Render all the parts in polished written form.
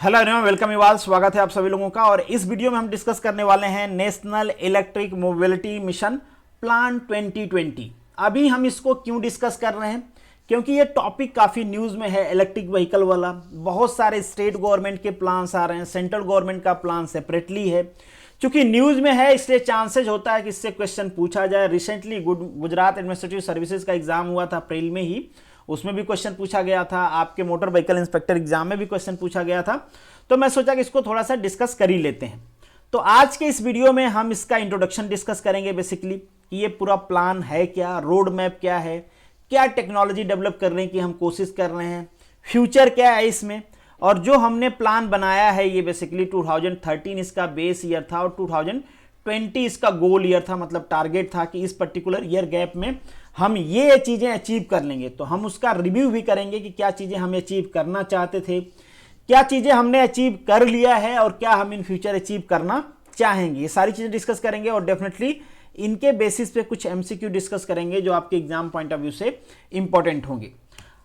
Hello everyone, welcome you all. स्वागत है आप सभी लोगों का। और इस वीडियो में हम डिस्कस करने वाले हैं national electric mobility mission plan 2020। अभी हम इसको क्यों डिस्कस कर रहे हैं? क्योंकि ये टॉपिक काफ़ी न्यूज़ में है, इलेक्ट्रिक व्हीकल वाला। बहुत सारे स्टेट गवर्नमेंट के प्लान्स आ रहे हैं, सेंट्रल गवर्नमेंट का प्लान सेपरेटली है। चूंकि न्यूज़ में है इसलिए चांसेज होता है कि इससे क्वेश्चन पूछा जाए। रिसेंटली गुजरात एडमिनिस्ट्रेटिव सर्विसेज का एग्जाम हुआ था अप्रैल में ही, उसमें भी क्वेश्चन पूछा गया था। आपके मोटर व्हीकल इंस्पेक्टर एग्जाम में भी क्वेश्चन पूछा गया था। तो मैं सोचा कि इसको थोड़ा सा डिस्कस कर ही लेते हैं। तो आज के इस वीडियो में हम इसका इंट्रोडक्शन डिस्कस करेंगे, बेसिकली कि ये पूरा प्लान है क्या, रोड मैप क्या है, क्या टेक्नोलॉजी डेवलप करने की हम कोशिश कर रहे हैं, फ्यूचर क्या है इसमें। और जो हमने प्लान बनाया है ये बेसिकली 2013 इसका बेस ईयर था और 2020 इसका गोल ईयर था, मतलब टारगेट था कि इस पर्टिकुलर ईयर गैप में हम ये चीज़ें अचीव कर लेंगे। तो हम उसका रिव्यू भी करेंगे कि क्या चीज़ें हम अचीव करना चाहते थे, क्या चीज़ें हमने अचीव कर लिया है और क्या हम इन फ्यूचर अचीव करना चाहेंगे। ये सारी चीज़ें डिस्कस करेंगे और डेफिनेटली इनके बेसिस पे कुछ एमसीक्यू डिस्कस करेंगे जो आपके एग्जाम पॉइंट ऑफ व्यू से इंपॉर्टेंट होंगे।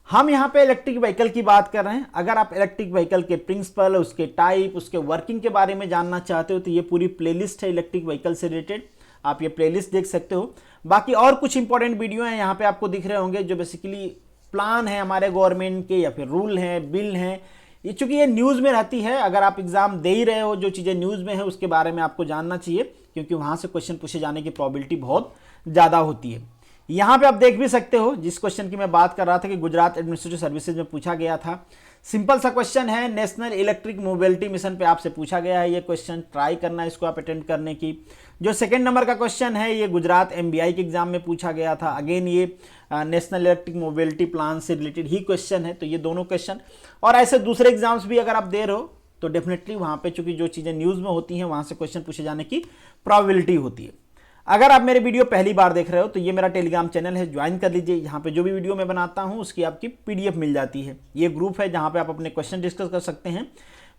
हम यहाँ पे इलेक्ट्रिक व्हीकल की बात कर रहे हैं। अगर आप इलेक्ट्रिक व्हीकल के प्रिंसिपल, उसके टाइप, उसके वर्किंग के बारे में जानना चाहते हो तो ये पूरी प्लेलिस्ट है इलेक्ट्रिक व्हीकल से रिलेटेड, आप ये प्लेलिस्ट देख सकते हो। बाकी और कुछ इंपॉर्टेंट वीडियो हैं यहाँ पे आपको दिख रहे होंगे जो बेसिकली प्लान है हमारे गवर्नमेंट के या फिर रूल हैं, बिल हैं। ये चूंकि ये न्यूज़ में रहती है, अगर आप एग्जाम दे ही रहे हो, जो चीज़ें न्यूज़ में है उसके बारे में आपको जानना चाहिए, क्योंकि वहाँ से क्वेश्चन पूछे जाने की प्रोबेबिलिटी बहुत ज़्यादा होती है। यहाँ पे आप देख भी सकते हो जिस क्वेश्चन की मैं बात कर रहा था कि गुजरात एडमिनिस्ट्रेटिव सर्विसेज में पूछा गया था। सिंपल सा क्वेश्चन है, नेशनल इलेक्ट्रिक मोबिलिटी मिशन पे आपसे पूछा गया है ये क्वेश्चन। ट्राई करना इसको आप अटेंड करने की। जो सेकंड नंबर का क्वेश्चन है ये गुजरात एमबीआई के एग्जाम में पूछा गया था। अगेन ये नेशनल इलेक्ट्रिक मोबिलिटी प्लान से रिलेटेड ही क्वेश्चन है। तो ये दोनों क्वेश्चन और ऐसे दूसरे एग्जाम्स भी अगर आप दे रहे हो तो डेफिनेटली वहाँ पे चूंकि जो चीज़ें न्यूज़ में होती हैं वहाँ से क्वेश्चन पूछे जाने की प्रोबेबिलिटी होती है। अगर आप मेरे वीडियो पहली बार देख रहे हो तो ये मेरा टेलीग्राम चैनल है, ज्वाइन कर लीजिए। यहाँ पे जो भी वीडियो मैं बनाता हूँ उसकी आपकी पीडीएफ मिल जाती है। ये ग्रुप है जहाँ पे आप अपने क्वेश्चन डिस्कस कर सकते हैं।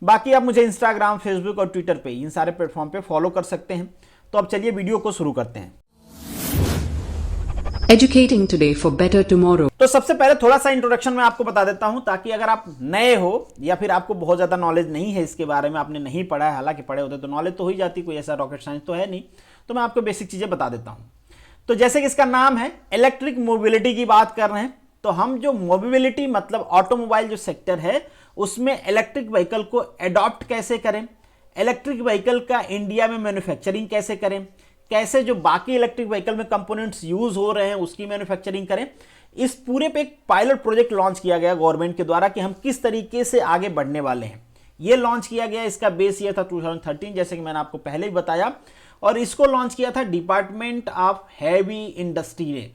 बाकी आप मुझे इंस्टाग्राम, फेसबुक और ट्विटर पे, इन सारे प्लेटफॉर्म पे फॉलो कर सकते हैं। तो अब चलिए वीडियो को शुरू करते हैं। Educating today for better tomorrow। तो सबसे पहले थोड़ा सा इंट्रोडक्शन मैं आपको बता देता हूं, ताकि अगर आप नए हो या फिर आपको बहुत ज़्यादा नॉलेज नहीं है इसके बारे में, आपने नहीं पढ़ा है, हालांकि पढ़े होते तो नॉलेज तो हो ही जाती, कोई ऐसा रॉकेट साइंस तो है नहीं। तो मैं आपको बेसिक चीज़ें बता देता हूं। तो जैसे कि इसका नाम है इलेक्ट्रिक मोबिलिटी की बात कर रहे हैं, तो हम जो मोबिलिटी मतलब ऑटोमोबाइल जो सेक्टर है उसमें इलेक्ट्रिक व्हीकल को एडॉप्ट कैसे करें, इलेक्ट्रिक व्हीकल का इंडिया में मैन्युफैक्चरिंग कैसे करें, कैसे जो बाकी इलेक्ट्रिक व्हीकल में कंपोनेंट्स यूज हो रहे हैं उसकी मैन्युफैक्चरिंग करें। इस पूरे पे एक पायलट प्रोजेक्ट लॉन्च किया गया गवर्नमेंट के द्वारा कि हम किस तरीके से आगे बढ़ने वाले हैं। ये लॉन्च किया गया, इसका बेस ईयर था 2013 जैसे कि मैंने आपको पहले ही बताया। और इसको लॉन्च किया था डिपार्टमेंट ऑफ हैवी इंडस्ट्री ने।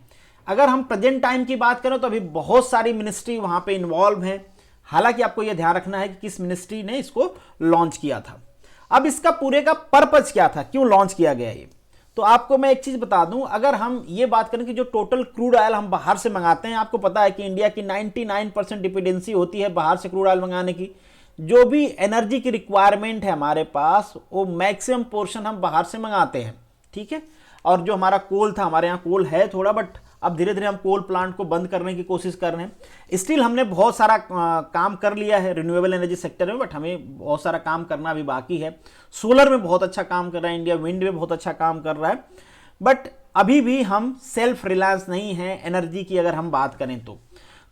अगर हम प्रेजेंट टाइम की बात करें तो अभी बहुत सारी मिनिस्ट्री वहां पे इन्वॉल्व हैं। हालांकि आपको यह ध्यान रखना है कि किस मिनिस्ट्री ने इसको लॉन्च किया था। अब इसका पूरे का पर्पज क्या था, क्यों लॉन्च किया गया ये, तो आपको मैं एक चीज बता दूं। अगर हम ये बात करें कि जो टोटल क्रूड ऑयल हम बाहर से मंगाते हैं, आपको पता है कि इंडिया की 99% डिपेंडेंसी होती है बाहर से क्रूड ऑयल मंगाने की। जो भी एनर्जी की रिक्वायरमेंट है हमारे पास वो मैक्सिमम पोर्शन हम बाहर से मंगाते हैं, ठीक है। और जो हमारा कोल था, हमारे यहाँ कोल है थोड़ा, बट अब धीरे धीरे हम कोल प्लांट को बंद करने की कोशिश कर रहे हैं। स्टिल हमने बहुत सारा काम कर लिया है रिन्यूएबल एनर्जी सेक्टर में, बट हमें बहुत सारा काम करना अभी बाकी है। सोलर में बहुत अच्छा काम कर रहा है इंडिया, विंड में बहुत अच्छा काम कर रहा है, बट अभी भी हम सेल्फ रिलायंस नहीं है एनर्जी की। अगर हम बात करें तो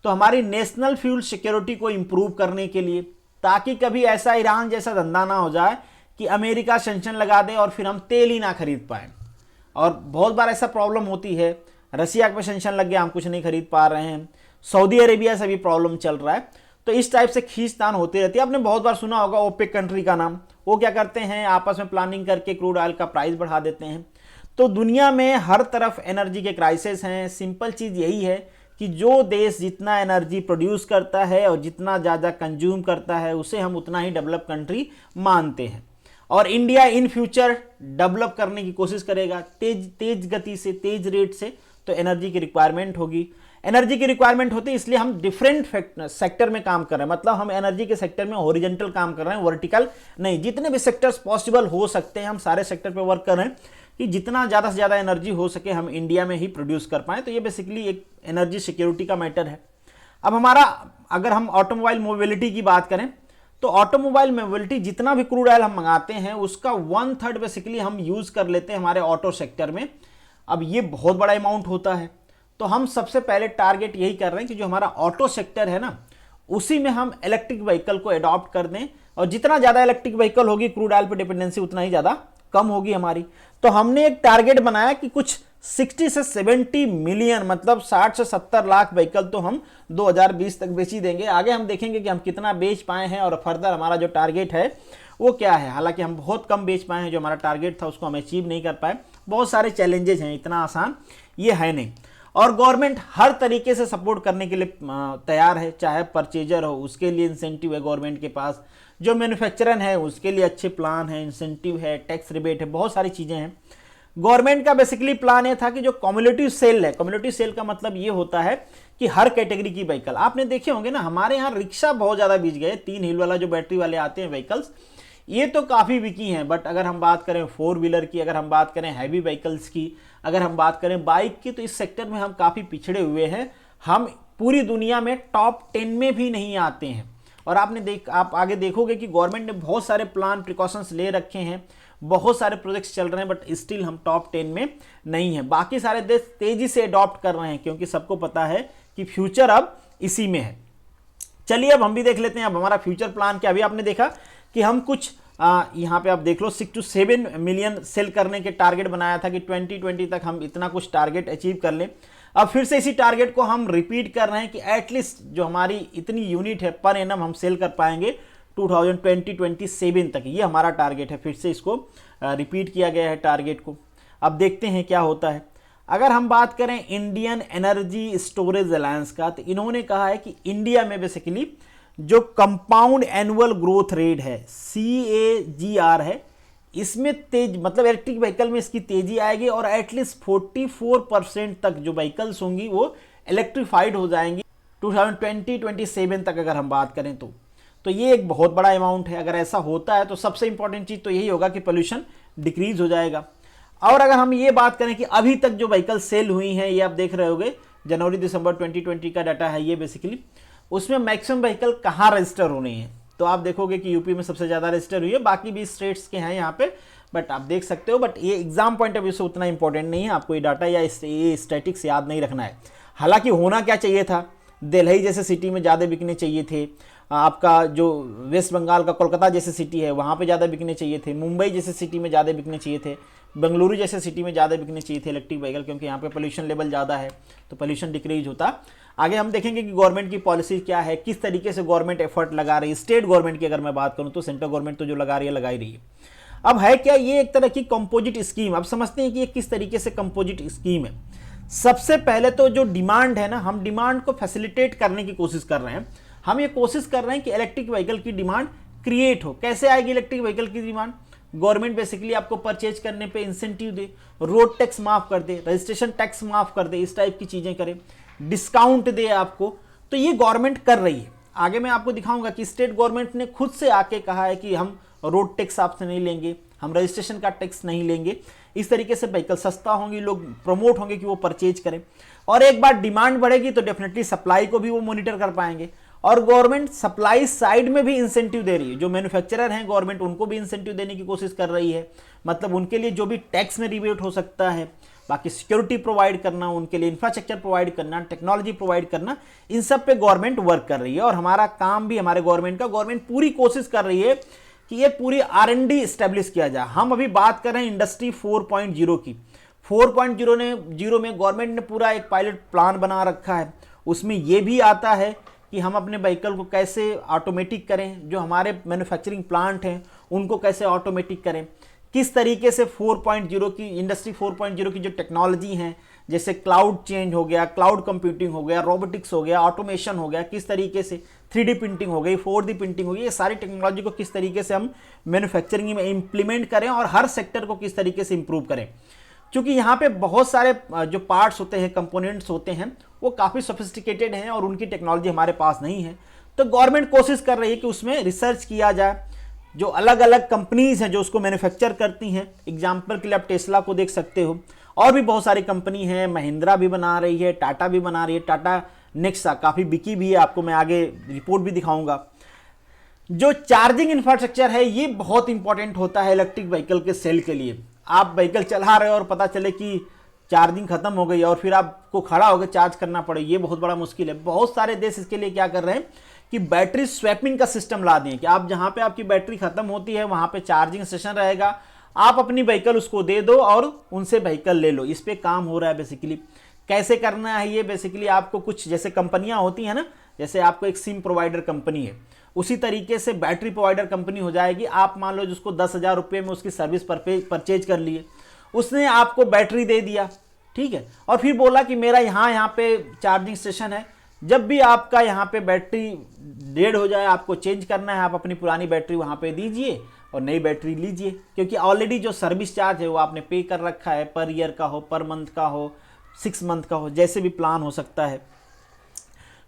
हमारी नेशनल फ्यूल सिक्योरिटी को इंप्रूव करने के लिए, ताकि कभी ऐसा ईरान जैसा धंधा ना हो जाए कि अमेरिका सैंक्शन लगा दे और फिर हम तेल ही ना खरीद पाए। और बहुत बार ऐसा प्रॉब्लम होती है, रसिया पे सैंक्शन लग गया, हम कुछ नहीं खरीद पा रहे हैं। सऊदी अरेबिया से भी प्रॉब्लम चल रहा है। तो इस टाइप से खींचतान होती रहती है। आपने बहुत बार सुना होगा ओपेक कंट्री का नाम। वो क्या करते हैं, आपस में प्लानिंग करके क्रूड ऑयल का प्राइस बढ़ा देते हैं। तो दुनिया में हर तरफ एनर्जी के क्राइसिस हैं। सिंपल चीज़ यही है कि जो देश जितना एनर्जी प्रोड्यूस करता है और जितना ज़्यादा कंज्यूम करता है उसे हम उतना ही डेवलप कंट्री मानते हैं। और इंडिया इन फ्यूचर डेवलप करने की कोशिश करेगा तेज गति से, तेज रेट से। तो एनर्जी की रिक्वायरमेंट होगी, एनर्जी की रिक्वायरमेंट होती है, इसलिए हम डिफरेंट सेक्टर में काम कर रहे हैं। मतलब हम एनर्जी के सेक्टर में हॉरिजॉन्टल काम कर रहे हैं, वर्टिकल नहीं। जितने भी सेक्टर्स पॉसिबल हो सकते हैं हम सारे सेक्टर पे वर्क कर रहे हैं कि जितना ज़्यादा से ज़्यादा एनर्जी हो सके हम इंडिया में ही प्रोड्यूस कर पाएँ। तो ये बेसिकली एक एनर्जी सिक्योरिटी का मैटर है। अब हमारा अगर हम ऑटोमोबाइल मोबिलिटी की बात करें तो ऑटोमोबाइल मोबिलिटी जितना भी क्रूड ऑयल हम मंगाते हैं उसका 1/3 बेसिकली हम यूज कर लेते हैं हमारे ऑटो सेक्टर में। अब ये बहुत बड़ा अमाउंट होता है, तो हम सबसे पहले टारगेट यही कर रहे हैं कि जो हमारा ऑटो सेक्टर है ना, उसी में हम इलेक्ट्रिक व्हीकल को अडॉप्ट कर दें, और जितना ज़्यादा इलेक्ट्रिक व्हीकल होगी क्रूड ऑयल पर डिपेंडेंसी उतना ही ज़्यादा कम होगी हमारी। तो हमने एक टारगेट बनाया कि कुछ 60 से 70 मिलियन, मतलब 60 से 70 लाख व्हीकल तो हम 2020 तक बेच ही देंगे। आगे हम देखेंगे कि हम कितना बेच पाए हैं और फर्दर हमारा जो टारगेट है वो क्या है। हालांकि हम बहुत कम बेच पाए हैं, जो हमारा टारगेट था उसको हम अचीव नहीं कर पाए, बहुत सारे चैलेंजेस हैं, इतना आसान ये है नहीं। और गवर्नमेंट हर तरीके से सपोर्ट करने के लिए तैयार है, चाहे परचेजर हो उसके लिए इंसेंटिव है गवर्नमेंट के पास, जो मैन्युफैक्चरर है उसके लिए अच्छे प्लान है, इंसेंटिव है, टैक्स रिबेट है, बहुत सारी चीज़ें हैं। गवर्नमेंट का बेसिकली प्लान ये था कि जो कम्युनिटी सेल है, कम्युनिटी सेल का मतलब ये होता है कि हर कैटेगरी की व्हीकल, आपने देखे होंगे ना, हमारे यहाँ रिक्शा बहुत ज़्यादा बिक गए, 3 व्हील वाला जो बैटरी वाले आते हैं व्हीकल्स, ये तो काफ़ी बिकी हैं। बट अगर हम बात करें 4 व्हीलर की, अगर हम बात करें हैवी व्हीकल्स की, अगर हम बात करें बाइक की, तो इस सेक्टर में हम काफ़ी पिछड़े हुए हैं। हम पूरी दुनिया में टॉप 10 में भी नहीं आते हैं। और आप आगे देखोगे कि गवर्नमेंट ने बहुत सारे प्लान प्रिकॉशंस ले रखे हैं, बहुत सारे प्रोजेक्ट्स चल रहे हैं, बट स्टिल हम टॉप 10 में नहीं है। बाकी सारे देश तेजी से अडॉप्ट कर रहे हैं, क्योंकि सबको पता है कि फ्यूचर अब इसी में है। चलिए अब हम भी देख लेते हैं अब हमारा फ्यूचर प्लान क्या। अभी आपने देखा कि हम कुछ यहाँ पे आप देख लो 6 to 7 मिलियन सेल करने के टारगेट बनाया था कि 2020 तक हम इतना कुछ टारगेट अचीव कर लें। अब फिर से इसी टारगेट को हम रिपीट कर रहे हैं कि एटलीस्ट जो हमारी इतनी यूनिट है पर एनम हम सेल कर पाएंगे 2027 तक, ये हमारा टारगेट है। फिर से इसको रिपीट किया गया है टारगेट को। अब देखते हैं क्या होता है। अगर हम बात करें इंडियन एनर्जी स्टोरेज अलायंस का, तो इन्होंने कहा है कि इंडिया में बेसिकली जो कंपाउंड एनुअल ग्रोथ रेट है CAGR है, इसमें तेज मतलब इलेक्ट्रिक व्हीकल में इसकी तेजी आएगी और एटलीस्ट 44% तक जो व्हीकल्स होंगी वो इलेक्ट्रीफाइड हो जाएंगी 2027 तक अगर हम बात करें तो ये एक बहुत बड़ा अमाउंट है। अगर ऐसा होता है तो सबसे इंपॉर्टेंट चीज़ तो यही होगा कि पोल्यूशन डिक्रीज हो जाएगा। और अगर हम ये बात करें कि अभी तक जो व्हीकल सेल हुई हैं, ये आप देख रहे होंगे जनवरी दिसंबर 2020 का डाटा है ये बेसिकली, उसमें मैक्सिमम व्हीकल कहाँ रजिस्टर होने हैं, तो आप देखोगे कि यूपी में सबसे ज़्यादा रजिस्टर हुई है, बाकी भी स्टेट्स के हैं यहाँ पे, बट आप देख सकते हो। बट ये एग्जाम पॉइंट ऑफ व्यू से उतना इंपॉर्टेंट नहीं है, आपको ये डाटा या ये स्टैटिक्स याद नहीं रखना है। हालांकि होना क्या चाहिए था, दिल्ली जैसे सिटी में ज़्यादा बिकने चाहिए थे, आपका जो वेस्ट बंगाल का कोलकाता जैसे सिटी है वहाँ पे ज़्यादा बिकने चाहिए थे, मुंबई जैसे सिटी में ज़्यादा बिकने चाहिए थे, बेंगलुरु जैसे सिटी में ज़्यादा बिकने चाहिए थे इलेक्ट्रिक व्हीकल, क्योंकि यहाँ पे पोल्यूशन लेवल ज़्यादा है तो पोल्यूशन डिक्रीज होता। आगे हम देखेंगे कि गवर्नमेंट की पॉलिसी क्या है, किस तरीके से गवर्नमेंट एफर्ट लगा रही है। स्टेट गवर्नमेंट की अगर मैं बात करूँ तो सेंट्रल गवर्नमेंट तो जो लगा रही है लगा ही रही है। अब है क्या, ये एक तरह की कंपोजिट स्कीम। अब समझते हैं कि ये किस तरीके से कंपोजिट स्कीम है। सबसे पहले तो जो डिमांड है ना, हम डिमांड को फैसिलिटेट करने की कोशिश कर रहे हैं। हम ये कोशिश कर रहे हैं कि इलेक्ट्रिक व्हीकल की डिमांड क्रिएट हो। कैसे आएगी इलेक्ट्रिक व्हीकल की डिमांड? गवर्नमेंट बेसिकली आपको परचेज करने पे इंसेंटिव दे, रोड टैक्स माफ कर दे, रजिस्ट्रेशन टैक्स माफ कर दे, इस टाइप की चीजें करे, डिस्काउंट दे आपको। तो ये गवर्नमेंट कर रही है। आगे मैं आपको दिखाऊंगा कि स्टेट गवर्नमेंट ने खुद से आके कहा है कि हम रोड टैक्स आपसे नहीं लेंगे, हम रजिस्ट्रेशन का टैक्स नहीं लेंगे। इस तरीके से व्हीकल सस्ता होंगी, लोग प्रमोट होंगे कि वो परचेज करें। और एक बार डिमांड बढ़ेगी तो डेफिनेटली सप्लाई को भी वो मॉनिटर कर पाएंगे। और गवर्नमेंट सप्लाई साइड में भी इंसेंटिव दे रही है। जो मैन्युफैक्चरर हैं गवर्नमेंट उनको भी इंसेंटिव देने की कोशिश कर रही है, मतलब उनके लिए जो भी टैक्स में रिबेट हो सकता है, बाकी सिक्योरिटी प्रोवाइड करना, उनके लिए इंफ्रास्ट्रक्चर प्रोवाइड करना, टेक्नोलॉजी प्रोवाइड करना, इन सब पे गवर्नमेंट वर्क कर रही है। और हमारा काम भी हमारे गवर्नमेंट पूरी कोशिश कर रही है कि ये पूरी R&D स्टैब्लिश किया जाए। हम अभी बात कर रहे हैं इंडस्ट्री 4.0 की। 4.0 में गवर्नमेंट ने पूरा एक पायलट प्लान बना रखा है। उसमें ये भी आता है कि हम अपने व्हीकल को कैसे ऑटोमेटिक करें, जो हमारे मैन्युफैक्चरिंग प्लांट हैं उनको कैसे ऑटोमेटिक करें, किस तरीके से 4.0 की इंडस्ट्री 4.0 की जो टेक्नोलॉजी हैं, जैसे क्लाउड चेंज हो गया, क्लाउड कंप्यूटिंग हो गया, रोबोटिक्स हो गया, ऑटोमेशन हो गया, किस तरीके से 3D प्रिंटिंग हो गई, 4D प्रिंटिंग हो गई, ये सारी टेक्नोलॉजी को किस तरीके से हम मैन्युफैक्चरिंग में इम्प्लीमेंट करें और हर सेक्टर को किस तरीके से इंप्रूव करें। क्योंकि यहाँ पे बहुत सारे जो पार्ट्स होते हैं, कंपोनेंट्स होते हैं, वो काफ़ी सोफिस्टिकेटेड हैं और उनकी टेक्नोलॉजी हमारे पास नहीं है। तो गवर्नमेंट कोशिश कर रही है कि उसमें रिसर्च किया जाए। जो अलग अलग कंपनीज हैं जो उसको मैन्युफैक्चर करती हैं, एग्जाम्पल के लिए आप टेस्ला को देख सकते हो, और भी बहुत सारी कंपनी है, महिंद्रा भी बना रही है, टाटा भी बना रही है, टाटा नेक्सा काफ़ी बिकी भी है, आपको मैं आगे रिपोर्ट भी दिखाऊंगा। जो चार्जिंग इंफ्रास्ट्रक्चर है ये बहुत इंपॉर्टेंट होता है इलेक्ट्रिक व्हीकल के सेल के लिए। आप व्हीकल चला रहे हो और पता चले कि चार्जिंग खत्म हो गई और फिर आपको खड़ा होकर चार्ज करना पड़े, ये बहुत बड़ा मुश्किल है। बहुत सारे देश इसके लिए क्या कर रहे हैं कि बैटरी स्वैपिंग का सिस्टम ला दिए कि आप जहां पे आपकी बैटरी खत्म होती है वहां पे चार्जिंग स्टेशन रहेगा, आप अपनी व्हीकल उसको दे दो और उनसे व्हीकल ले लो। इस पे काम हो रहा है बेसिकली। कैसे करना है ये बेसिकली आपको कुछ जैसे कंपनियां होती हैं ना, जैसे आपको एक सिम प्रोवाइडर कंपनी है, उसी तरीके से बैटरी प्रोवाइडर कंपनी हो जाएगी। आप मान लो जिसको 10,000 रुपये में उसकी सर्विस परचेज कर लिए, उसने आपको बैटरी दे दिया, ठीक है, और फिर बोला कि मेरा यहाँ पे चार्जिंग स्टेशन है, जब भी आपका यहाँ पे बैटरी डेड हो जाए आपको चेंज करना है, आप अपनी पुरानी बैटरी वहाँ पे दीजिए और नई बैटरी लीजिए, क्योंकि ऑलरेडी जो सर्विस चार्ज है वो आपने पे कर रखा है, पर ईयर का हो, पर मंथ का हो, 6 मंथ का हो, जैसे भी प्लान हो सकता है।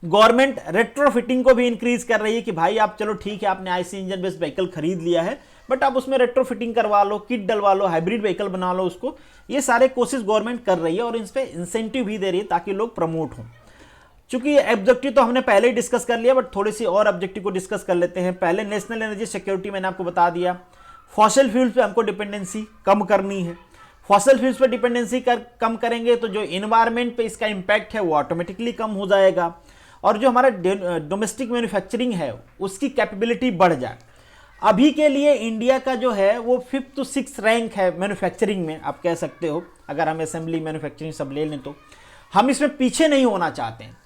गवर्नमेंट रेट्रोफिटिंग को भी इंक्रीज कर रही है कि भाई आप चलो ठीक है आपने आईसी इंजन बेस्ड व्हीकल खरीद लिया है, बट आप उसमें रेट्रोफिटिंग करवा लो, किट डलवा लो, हाइब्रिड व्हीकल बना लो उसको। ये सारे कोशिश गवर्नमेंट कर रही है और इस पर इंसेंटिव भी दे रही है ताकि लोग प्रमोट हों। चूंकि ऑब्जेक्टिव तो हमने पहले ही डिस्कस कर लिया, बट थोड़ी सी और ऑब्जेक्टिव को डिस्कस कर लेते हैं। पहले नेशनल एनर्जी सिक्योरिटी मैंने आपको बता दिया। फॉसिल फ्यूल्स पे हमको डिपेंडेंसी कम करनी है। फॉसिल फ्यूल्स पे डिपेंडेंसी कम करेंगे तो जो इन्वायरमेंट पे इसका इंपैक्ट है वो ऑटोमेटिकली कम हो जाएगा और जो हमारा डोमेस्टिक मैन्युफैक्चरिंग है उसकी कैपेबिलिटी बढ़ जाए। अभी के लिए इंडिया का जो है वो 5th to 6th रैंक है मैन्युफैक्चरिंग में, आप कह सकते हो। अगर हम असेंबली मैन्युफैक्चरिंग सब ले लें तो हम इसमें पीछे नहीं होना चाहते हैं।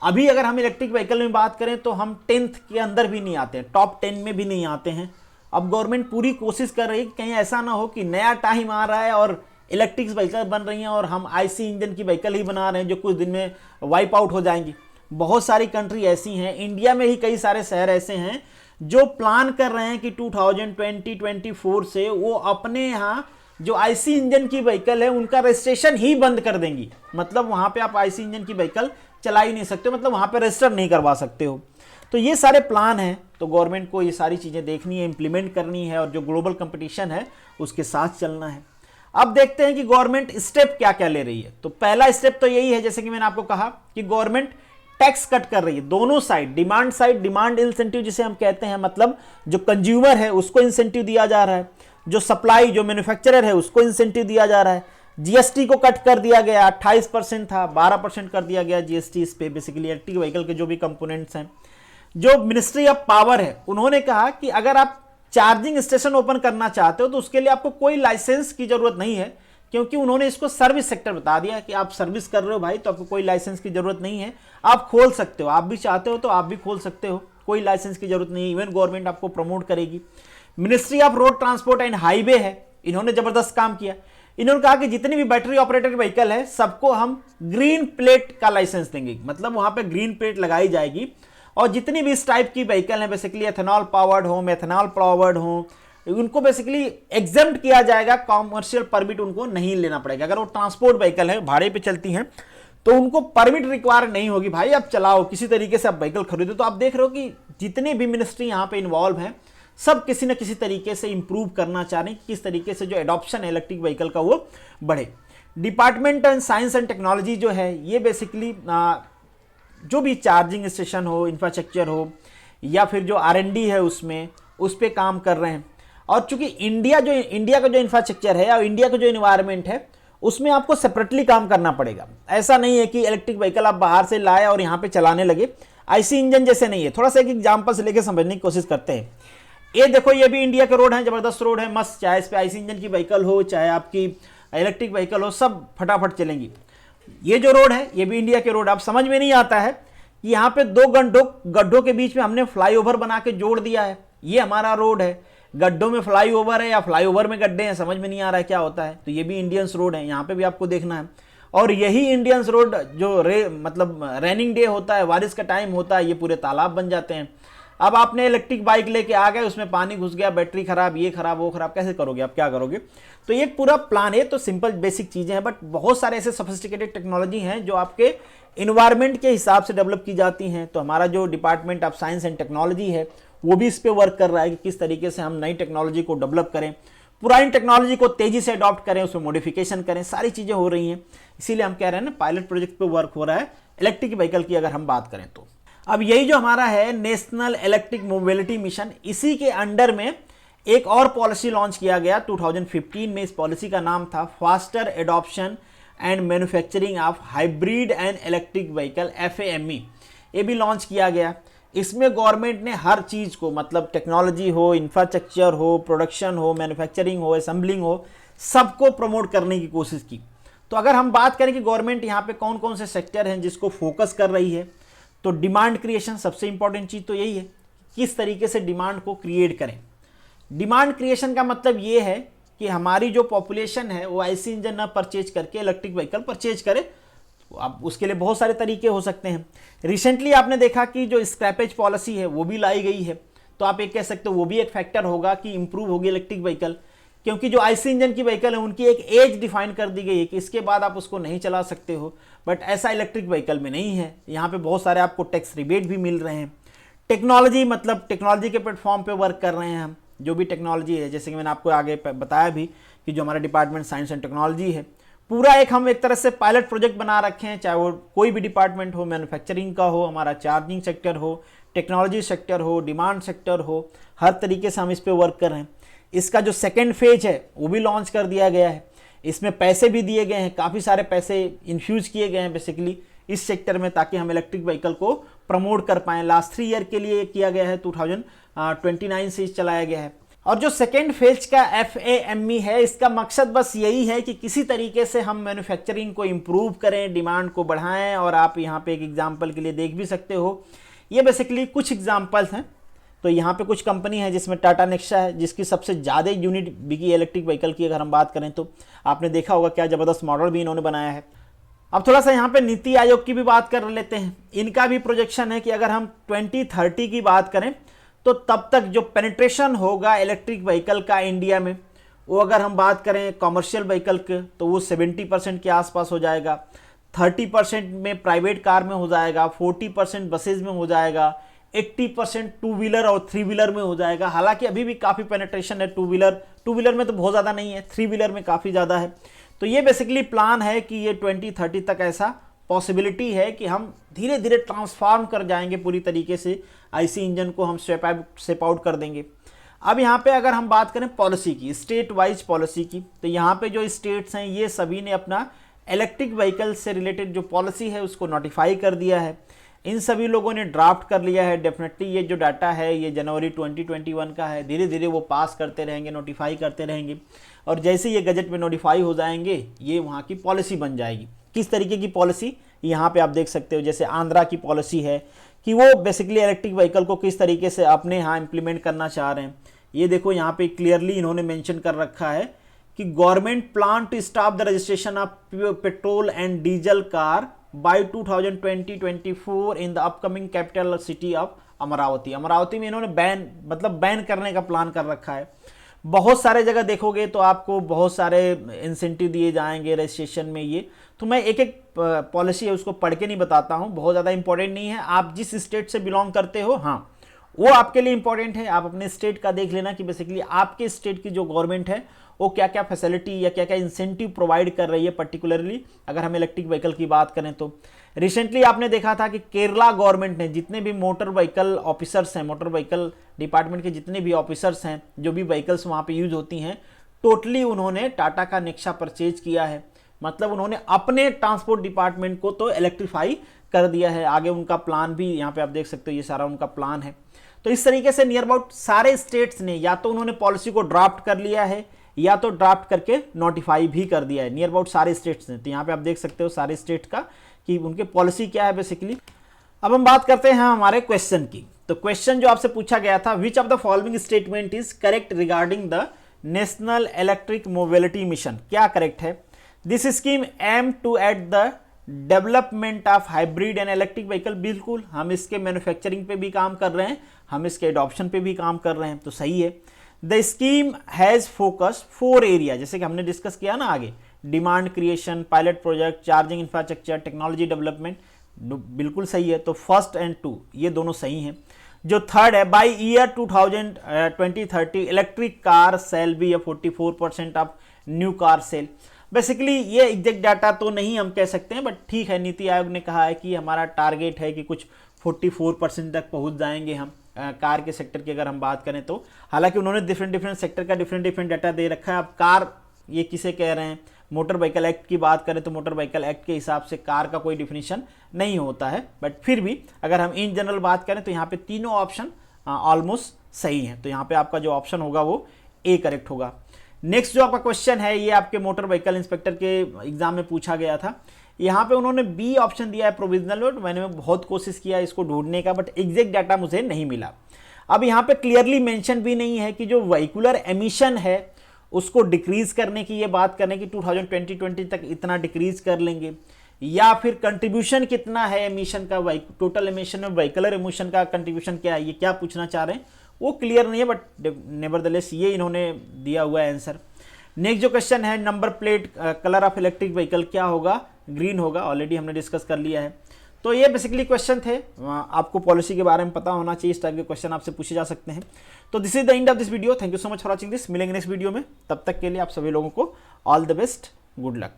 अभी अगर हम इलेक्ट्रिक व्हीकल में बात करें तो हम 10th के अंदर भी नहीं आते हैं, टॉप 10 में भी नहीं आते हैं। अब गवर्नमेंट पूरी कोशिश कर रही है कि कहीं ऐसा ना हो कि नया टाइम आ रहा है और इलेक्ट्रिक व्हीकल बन रही हैं और हम आईसी इंजन की व्हीकल ही बना रहे हैं जो कुछ दिन में वाइप आउट हो जाएंगी। बहुत सारी कंट्री ऐसी हैं, इंडिया में ही कई सारे शहर ऐसे हैं जो प्लान कर रहे हैं कि 2020-24 से वो अपने यहाँ जो आईसी इंजन की व्हीकल है उनका रजिस्ट्रेशन ही बंद कर देंगी। मतलब वहां पे आप आईसी इंजन की व्हीकल चला ही नहीं सकते, मतलब वहां पे रजिस्टर नहीं करवा सकते हो। तो ये सारे प्लान हैं, तो गवर्नमेंट को ये सारी चीज़ें देखनी है, इंप्लीमेंट करनी है और जो ग्लोबल कंपटीशन है उसके साथ चलना है। अब देखते हैं कि गवर्नमेंट स्टेप क्या क्या ले रही है। तो पहला स्टेप तो यही है, जैसे कि मैंने आपको कहा कि गवर्नमेंट टैक्स कट कर रही है दोनों साइड, डिमांड इंसेंटिव जिसे हम कहते हैं, मतलब जो कंज्यूमर है उसको इंसेंटिव दिया जा रहा है, जो सप्लाई जो मैन्युफैक्चरर है उसको इंसेंटिव दिया जा रहा है। जीएसटी को कट कर दिया गया, 28% था 12% कर दिया गया जीएसटी इस पे, बेसिकली इलेक्ट्रिक व्हीकल के जो भी कंपोनेंट्स हैं। जो मिनिस्ट्री ऑफ पावर है उन्होंने कहा कि अगर आप चार्जिंग स्टेशन ओपन करना चाहते हो तो उसके लिए आपको कोई लाइसेंस की जरूरत नहीं है, क्योंकि उन्होंने इसको सर्विस सेक्टर बता दिया कि आप सर्विस कर रहे हो भाई तो आपको कोई लाइसेंस की जरूरत नहीं है, आप खोल सकते हो, आप भी चाहते हो तो आप भी खोल सकते हो, कोई लाइसेंस की जरूरत नहीं है। इवन गवर्नमेंट आपको प्रमोट करेगी। Ministry of road transport and highway है, इन्होंने जबरदस्त काम किया। इन्होंने कहा कि जितनी भी बैटरी ऑपरेटेड व्हीकल है सबको हम ग्रीन प्लेट का लाइसेंस देंगे, मतलब वहां पे ग्रीन प्लेट लगाई जाएगी और जितनी भी इस टाइप की व्हीकल है बेसिकली एथेनॉल पावर्ड हो, मेथेनॉल पावर्ड हो, उनको बेसिकली एग्जम्प्ट किया जाएगा, कॉमर्शियल परमिट उनको नहीं लेना पड़ेगा। अगर वो ट्रांसपोर्ट व्हीकल है, भाड़े पे चलती हैं, तो उनको परमिट रिक्वायर नहीं होगी, भाई आप चलाओ, किसी तरीके से आप व्हीकल खरीदो। तो आप देख रहे हो कि जितनी भी मिनिस्ट्री यहाँ पे इन्वॉल्व है सब किसी न किसी तरीके से इंप्रूव करना चाह रहे हैं, किस तरीके से जो एडॉप्शन है इलेक्ट्रिक व्हीकल का वो बढ़े। Department of science and technology जो है ये बेसिकली जो भी चार्जिंग स्टेशन हो, इंफ्रास्ट्रक्चर हो या फिर जो R&D है उसमें उस पर काम कर रहे हैं। और चूंकि इंडिया का जो इंफ्रास्ट्रक्चर है और इंडिया का जो इन्वायरमेंट है उसमें आपको सेपरेटली काम करना पड़ेगा। ऐसा नहीं है कि इलेक्ट्रिक व्हीकल आप बाहर से लाए और यहाँ पे चलाने लगे, आईसी इंजन जैसे नहीं है। थोड़ा सा एक एग्जाम्पल से लेके समझने की कोशिश करते हैं। ये देखो, ये भी इंडिया के रोड है, जबरदस्त रोड है, मस्त, चाहे इस पे आईसी इंजन की व्हीकल हो चाहे आपकी इलेक्ट्रिक व्हीकल हो, सब फटाफट चलेंगी। ये जो रोड है ये भी इंडिया के रोड। आप समझ में नहीं आता है कि यहाँ पे 2 गड्ढों के बीच में हमने फ्लाईओवर बना के जोड़ दिया है, ये हमारा रोड है। गड्ढों में फ्लाईओवर है या फ्लाईओवर में गड्ढे हैं, समझ में नहीं आ रहा है क्या होता है। तो ये भी इंडियंस रोड है, यहाँ पे भी आपको देखना है। और यही इंडियंस रोड जो मतलब रेनिंग डे होता है, बारिश का टाइम होता है, ये पूरे तालाब बन जाते हैं। अब आपने इलेक्ट्रिक बाइक लेके आ गए, उसमें पानी घुस गया, बैटरी खराब, ये खराब वो खराब, कैसे करोगे आप, क्या करोगे। तो ये पूरा प्लान है। तो सिंपल बेसिक चीजें हैं, बट बहुत सारे ऐसे सोफिस्टिकेटेड टेक्नोलॉजी हैं जो आपके इन्वायरमेंट के हिसाब से डेवलप की जाती हैं। तो हमारा जो department of science and technology है वो भी इस पे वर्क कर रहा है कि किस तरीके से हम नई टेक्नोलॉजी को डेवलप करें, पुरानी टेक्नोलॉजी को तेजी से अडॉप्ट करें, उसमें मॉडिफिकेशन करें, सारी चीजें हो रही हैं। इसीलिए हम कह रहे हैं ना, पायलट प्रोजेक्ट पे वर्क हो रहा है इलेक्ट्रिक व्हीकल की अगर हम बात करें तो। अब यही जो हमारा है नेशनल इलेक्ट्रिक मोबिलिटी मिशन, इसी के अंडर में एक और पॉलिसी लॉन्च किया गया 2015 में। इस पॉलिसी का नाम था faster adoption and manufacturing of hybrid and electric vehicle, FAME। ये भी लॉन्च किया गया। इसमें गवर्नमेंट ने हर चीज़ को, मतलब टेक्नोलॉजी हो, इंफ्रास्ट्रक्चर हो, प्रोडक्शन हो, मैन्युफैक्चरिंग हो, असेंबलिंग हो, सबको प्रमोट करने की कोशिश की। तो अगर हम बात करें कि गवर्नमेंट यहाँ पे कौन कौन से सेक्टर हैं जिसको फोकस कर रही है, तो डिमांड क्रिएशन सबसे इंपॉर्टेंट चीज़ तो यही है, किस तरीके से डिमांड को क्रिएट करें। डिमांड क्रिएशन का मतलब ये है कि हमारी जो पॉपुलेशन है वो IC इंजन ना परचेज करके इलेक्ट्रिक व्हीकल परचेज करे। तो अब उसके लिए बहुत सारे तरीके हो सकते हैं। रिसेंटली आपने देखा कि जो स्क्रैपेज पॉलिसी है वो भी लाई गई है, तो आप एक कह सकते हो वो भी एक फैक्टर होगा कि इंप्रूव होगी इलेक्ट्रिक व्हीकल, क्योंकि जो IC इंजन की व्हीकल है उनकी एक एज डिफाइन कर दी गई है कि इसके बाद आप उसको नहीं चला सकते हो। बट ऐसा इलेक्ट्रिक व्हीकल में नहीं है, यहाँ पे बहुत सारे आपको टैक्स रिबेट भी मिल रहे हैं। टेक्नोलॉजी, मतलब टेक्नोलॉजी के प्लेटफॉर्म पे वर्क कर रहे हैं हम, जो भी टेक्नोलॉजी है, जैसे कि मैंने आपको आगे बताया भी कि जो हमारा डिपार्टमेंट साइंस एंड टेक्नोलॉजी है, पूरा एक हम एक तरह से पायलट प्रोजेक्ट बना रखे हैं, चाहे वो कोई भी डिपार्टमेंट हो, मैन्युफैक्चरिंग का हो, हमारा चार्जिंग सेक्टर हो, टेक्नोलॉजी सेक्टर हो, डिमांड सेक्टर हो, हर तरीके से हम इस पर वर्क कर रहे हैं। इसका जो सेकेंड फेज है वो भी लॉन्च कर दिया गया है। इसमें पैसे भी दिए गए हैं, काफ़ी सारे पैसे इन्फ्यूज किए गए हैं बेसिकली इस सेक्टर में, ताकि हम इलेक्ट्रिक व्हीकल को प्रमोट कर पाएँ। लास्ट 3 ईयर के लिए किया गया है, 2029 से चलाया गया है। और जो सेकेंड फेज का FAME है, इसका मकसद बस यही है कि किसी तरीके से हम मैन्युफैक्चरिंग को इम्प्रूव करें, डिमांड को बढ़ाएं। और आप यहाँ पे एक एग्जांपल के लिए देख भी सकते हो, ये बेसिकली कुछ एग्जांपल्स हैं। तो यहाँ पे कुछ कंपनी है जिसमें टाटा नेक्सा है, जिसकी सबसे ज़्यादा यूनिट बिकी इलेक्ट्रिक व्हीकल की अगर हम बात करें तो आपने देखा होगा क्या ज़बरदस्त मॉडल भी इन्होंने बनाया है। अब थोड़ा सा यहाँ पे नीति आयोग की भी बात कर लेते हैं। इनका भी प्रोजेक्शन है कि अगर हम 2030 की बात करें तो तब तक जो पेनिट्रेशन होगा इलेक्ट्रिक व्हीकल का इंडिया में, वो अगर हम बात करें कमर्शियल व्हीकल के तो वो 70% के आसपास हो जाएगा, 30% में प्राइवेट कार में हो जाएगा, 40% बसेज में हो जाएगा, 80% टू व्हीलर और 3 व्हीलर में हो जाएगा। हालांकि अभी भी काफ़ी पेनिट्रेशन है टू व्हीलर में तो बहुत ज़्यादा नहीं है, 3 व्हीलर में काफ़ी ज़्यादा है। तो ये बेसिकली प्लान है कि ये 2030 तक ऐसा पॉसिबिलिटी है कि हम धीरे धीरे ट्रांसफॉर्म कर जाएंगे पूरी तरीके से, IC इंजन को हम स्वेप आउट कर देंगे। अब यहाँ पे अगर हम बात करें पॉलिसी की, स्टेट वाइज पॉलिसी की, तो यहाँ पे जो स्टेट्स हैं ये सभी ने अपना इलेक्ट्रिक व्हीकल से रिलेटेड जो पॉलिसी है उसको नोटिफाई कर दिया है। इन सभी लोगों ने ड्राफ्ट कर लिया है। डेफिनेटली ये जो डाटा है ये जनवरी 2021 का है, धीरे धीरे वो पास करते रहेंगे, नोटिफाई करते रहेंगे, और जैसे ये गजट में नोटिफाई हो जाएंगे ये वहाँ की पॉलिसी बन जाएगी। किस तरीके की पॉलिसी, यहाँ पे आप देख सकते हो, जैसे आंध्रा की पॉलिसी है कि वो बेसिकली इलेक्ट्रिक व्हीकल को किस तरीके से अपने यहाँ इंप्लीमेंट करना चाह रहे हैं। ये देखो यहाँ पे क्लियरली इन्होंने मेंशन कर रखा है कि government plan to stop the registration of petrol and diesel car by 2024 in the upcoming capital city of Amaravati. Amaravati में इन्होंने बैन करने का प्लान कर रखा है। बहुत सारे जगह देखोगे तो आपको बहुत सारे इंसेंटिव दिए जाएंगे रजिस्ट्रेशन में। ये तो मैं एक एक पॉलिसी है उसको पढ़ के नहीं बताता हूँ, बहुत ज़्यादा इंपॉर्टेंट नहीं है। आप जिस स्टेट से बिलोंग करते हो, हाँ वो आपके लिए इंपॉर्टेंट है। आप अपने स्टेट का देख लेना कि बेसिकली आपके स्टेट की जो गवर्नमेंट है वो क्या क्या फैसिलिटी या क्या क्या इंसेंटिव प्रोवाइड कर रही है, पर्टिकुलरली अगर हम इलेक्ट्रिक व्हीकल की बात करें तो। रिसेंटली आपने देखा था कि केरला गवर्नमेंट ने जितने भी मोटर व्हीकल ऑफिसर्स हैं, मोटर व्हीकल डिपार्टमेंट के जितने भी ऑफिसर्स हैं, जो भी व्हीकल्स वहाँ पे यूज होती हैं, टोटली उन्होंने टाटा का नेक्सा परचेज किया है। मतलब उन्होंने अपने ट्रांसपोर्ट डिपार्टमेंट को तो इलेक्ट्रीफाई कर दिया है। आगे उनका प्लान भी यहाँ पे आप देख सकते हो, ये सारा उनका प्लान है। तो इस तरीके से नियर अबाउट सारे स्टेट्स ने या तो उन्होंने पॉलिसी को ड्राफ्ट कर लिया है या तो ड्राफ्ट करके नोटिफाई भी कर दिया है, नियर अबाउट सारे स्टेट्स ने। तो यहाँ पे आप देख सकते हो सारे स्टेट का कि उनके पॉलिसी क्या है बेसिकली। अब हम बात करते हैं हमारे क्वेश्चन की। तो क्वेश्चन जो आपसे पूछा गया था, which of the following statement is correct regarding the national electric mobility mission, क्या करेक्ट है। This scheme aim to at the development of hybrid and electric vehicle, बिल्कुल हम इसके मैन्युफैक्चरिंग पे भी काम कर रहे हैं, हम इसके एडॉप्शन पे भी काम कर रहे हैं, तो सही है। The scheme has focus 4 area, जैसे कि हमने डिस्कस किया ना आगे, demand creation, pilot project, charging infrastructure, technology development, बिल्कुल सही है। तो फर्स्ट एंड 2 ये दोनों सही हैं। जो थर्ड है, by year 2030 electric car sale be 44% of new car sale. Basically ये एग्जैक्ट डाटा तो नहीं हम कह सकते हैं, बट ठीक है, नीति आयोग ने कहा है कि हमारा टारगेट है कि कुछ 44% तक पहुंच जाएंगे हम कार के सेक्टर की अगर हम बात करें तो। हालांकि उन्होंने डिफरेंट सेक्टर का डिफरेंट डाटा दे रखा है। अब कार ये किसे कह रहे हैं, मोटर व्हीकल एक्ट की बात करें तो मोटर व्हीकल एक्ट के हिसाब से कार का कोई डिफिनीशन नहीं होता है, बट फिर भी अगर हम इन जनरल बात करें तो यहाँ पे तीनों ऑप्शन ऑलमोस्ट सही हैं। तो यहाँ पे आपका जो ऑप्शन होगा वो ए करेक्ट होगा। नेक्स्ट जो आपका क्वेश्चन है ये आपके मोटर व्हीकल इंस्पेक्टर के एग्जाम में पूछा गया था। यहाँ पे उन्होंने बी ऑप्शन दिया है प्रोविजनल नोट। मैंने बहुत कोशिश किया इसको ढूंढने का, बट एग्जैक्ट डाटा मुझे नहीं मिला। अब यहाँ पे क्लियरली मेंशन भी नहीं है कि जो व्हीकुलर एमिशन है उसको डिक्रीज करने की ये बात करें कि 2020 तक इतना डिक्रीज कर लेंगे, या फिर कंट्रीब्यूशन कितना है एमिशन का, टोटल एमिशन में व्हीकुलर एमिशन का कंट्रीब्यूशन क्या है, ये क्या पूछना चाह रहे हैं वो क्लियर नहीं है, बट नेवरदलेस ये इन्होंने दिया हुआ है आंसर। नेक्स्ट जो क्वेश्चन है, number plate colour of electric vehicle क्या होगा, ग्रीन होगा, ऑलरेडी हमने डिस्कस कर लिया है। तो ये बेसिकली क्वेश्चन थे, आपको पॉलिसी के बारे में पता होना चाहिए, इस टाइप के क्वेश्चन आपसे पूछे जा सकते हैं। तो this is the end of this video, thank you so much for watching this. मिलेंगे नेक्स्ट वीडियो में, तब तक के लिए आप सभी लोगों को all the best, good luck.